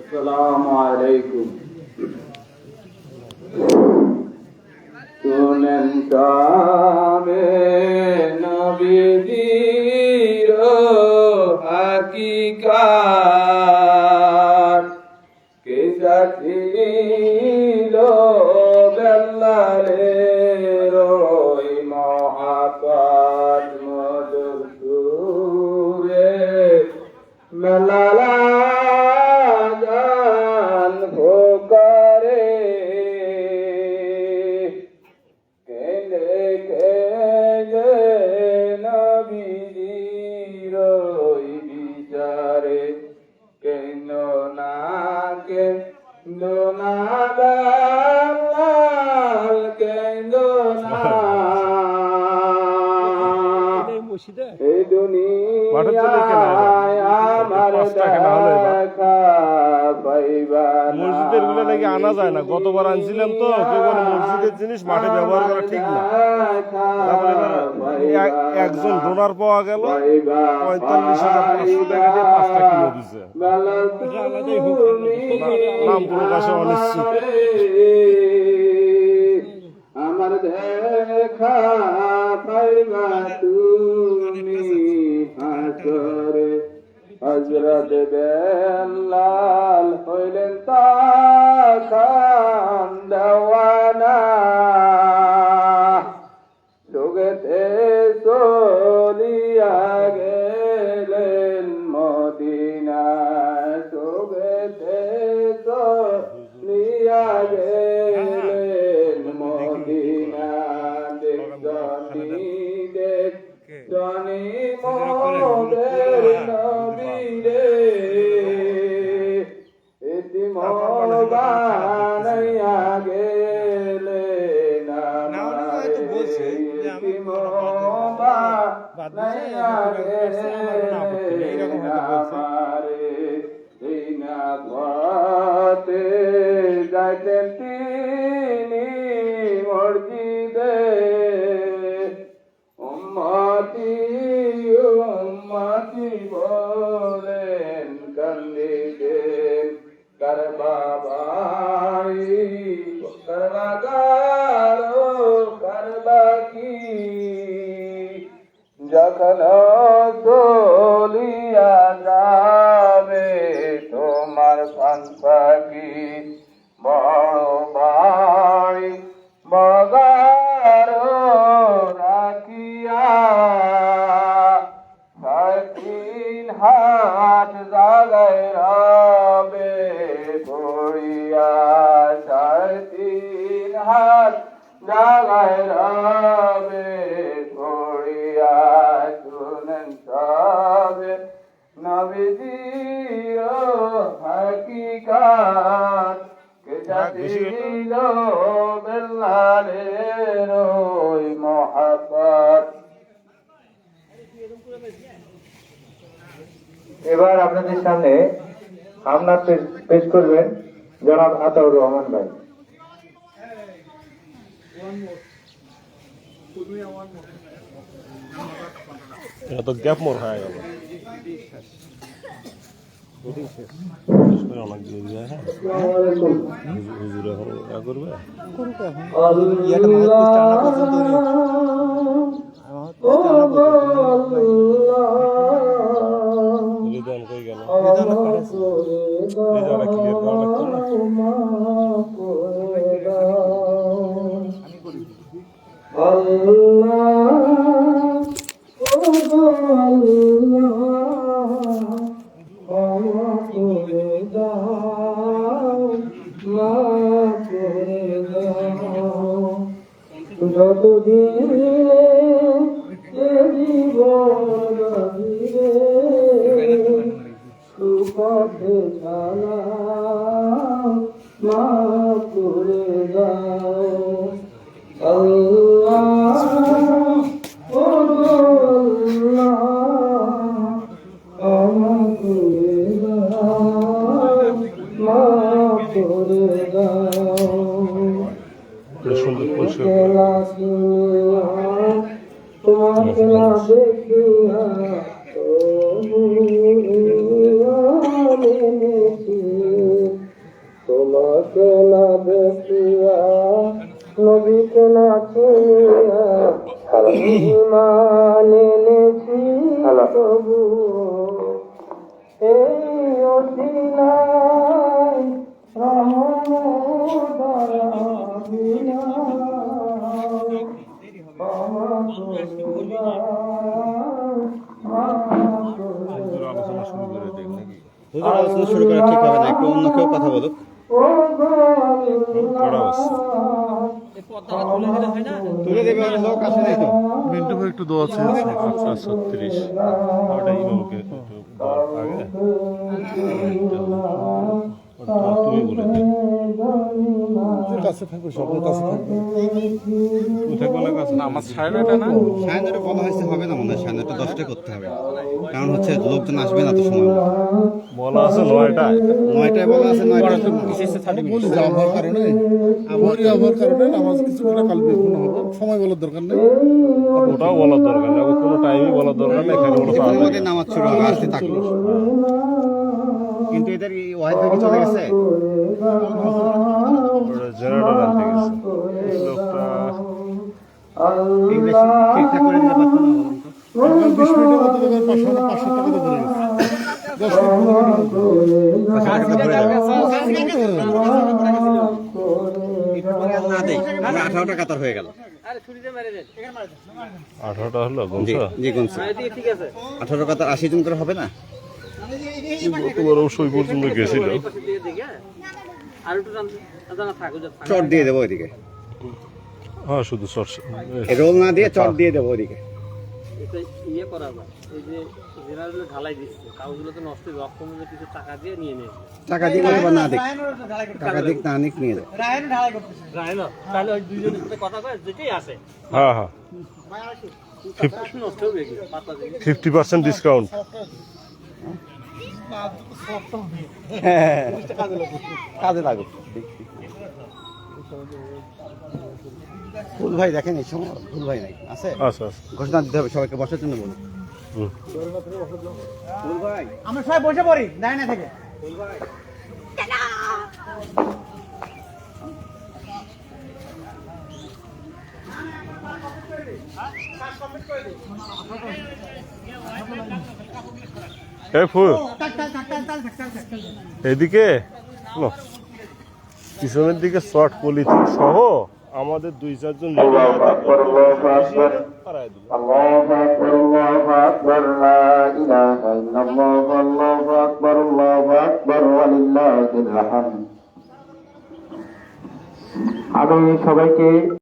আসসালামু আলাইকুম। শুনেন কামে নবীজির হাকিকাত, কে ছিল বেল্লালের ওই মহাপাত মধুর সুরে মেলালা গান ভোকারে কেনে কেনে নবীজির ওই বিচারে কেন না কেন না বেলাল কেন না এই দুনিয়ায় আমার দেখা পাইবা না। মসজিদের গুলো নাকি আনা যায় না, গতবার আনছিলাম তো কেউ বলে মসজিদের জিনিস মাঠে ব্যবহার করা ঠিক না। একজন ডোনার পাওয়া গেল 45,500 টাকা দিয়ে 5টা কিলো দিছে, নাম প্রকাশে অনিশ্চিত। আমার দেখা পাইবা তুমি হাসরে। হযরত বেলাল হইলেন তখন দেওয়ানা, যোগেতে চলিয়া গেলেন মদিনা, যোগেতে চলিয়া গেলেন মদিনা। দেখনি দেখনি মোদের নবীরে, এতিম বানাইয়া গেলেন আমারে, এতিম বানাইয়া গেলেন আমারে। এই না পথে যাইতেন তিনি মসজিদে, উম্মতি উম্মতি বলেন কান্দিতেন। কারবাবাই কারবাগারো কারবা কি, যখন চলিয়া যাবে তোমার পাখি, বড় বাড়ি বগারো রাখিয়া, 3 হাত জাগায় রবে পড়িয়া, 3 হাত জাগায় রবে পড়িয়া। শুনেন তবে নবীজির হাকিকাত, কে ছিল বেলালের ওই মহাপাত। এবার আপনাদের সামনে আমরা পেশ করবেন জনাব আতাউর রহমান ভাই। এটা তো গ্যাপ মোর হয়ে গেল, অনেক দিয়ে যায়। হ্যাঁ হুজুর এখন করবে রিদান কই গেল, রিদান ক্লিয়ার করা লাগতো না। যতদিনে জীবন সুপথে চালাও, মাফ করে দাও আল্লাহ, ও আল্লাহ ক্ষমা করে দাও, মাফ করে দাও। তোমাকে না দেখিয়া তোমাকে না দেখিয়া নবীকে না চিনিয়া ঈমান এনেছি তবু এই অসিলায় রহমত বিনা আলোচনা শুরু করে দেখ নাকি হুজুর আলোচনা শুরু করা ঠিক হবে না, একটু অন্য কেউ কথা বলুক। তুলে দেবে অনেক লোক আসে নাই তো। মিন্টু ভাই একটু দোয়া চেয়েছে 36 ওটাই ইমামকে একটু আগে তুমি বলে দে কাছে থাকবে সবার কাছে থাকবে তুমি থাকবে না কাছে না আমার 9:30 না সায়নটা বলা হয়েছে হবে না মনে হয়, সায়নটা 10টায় করতে হবে, কারণ হচ্ছে লোকজন আসবে না তো সময় বলা আছে 9টায় 9টায় বলা আছে 9টায় বলি যে আবহাওয়ার কারণে নামাজ কিছুটা কাল বেগুন হবে, সময় বলার দরকার নেই। ওটাও বলার দরকার নেই, কোনো টাইমই বলার দরকার নেই, এখানে বলে কোনো মতে নামাজ শুরু হবে, আসতে থাকলো। কিন্তু এদের ওয়াহিদ ভাই কি চলে গেছে? জেনারেটর আনতে গেছে লোকটা ইংলিশ ঠিকঠাক করে দিতে পারতো না? 20 মিনিটের মধ্যে দেখবেন 500 টাকা তো পড়ে গেছে। 10 না দেই, আমরা 18টা কাতার হয়ে গেল। 18টা হলো জি গমছা জি গুনছি 18 কাতার 80 জন করে হবে না? তোমার অবশ্যই পর্যন্ত গেছিল চট দিয়ে দেবো ওইদিকে, হ্যাঁ শুধু সরষে রোল না দিয়ে চট দিয়ে দেবো ওইদিকে। ইয়ে করা যায়, এই যে জেনারেল ঢালাই দিচ্ছে কাগজগুলো তো নষ্ট হয়ে রকম কিছু টাকা দিয়ে নিয়ে নেয় টাকা দিক বা না দিক, টাকা দিক না নিক নিয়ে যাবে। রায়না তাহলে ওই দুইজনের সাথে কথা কয় যেটাই আসে হ্যাঁ হ্যাঁ নষ্ট হবে কি পাতা দিয়ে 50% ডিসকাউন্ট কাজে লাগুক। ফুল ভাই দেখেন এই সময় ফুল ভাই নাই আছে, আচ্ছা আচ্ছা ঘোষণা দিতে হবে সবাইকে বসার জন্য বলুন। হুম। ফুল ভাই আমরা সবাই বসে পড়ি দাঁড়িয়ে থেকে। এই ফুল এদিকে লো, পিছনের দিকে শর্ট পলিথিন সহ আমাদের 2-4 জন আল্লাহু আকবার আল্লাহু আকবার পাড়ায় দিল আল্লাহু আকবার আল্লাহু আকবার লা ইলাহা ইল্লাল্লাহ আল্লাহু আকবার ওয়া লিল্লাহিল হামদ। আমি সবাইকে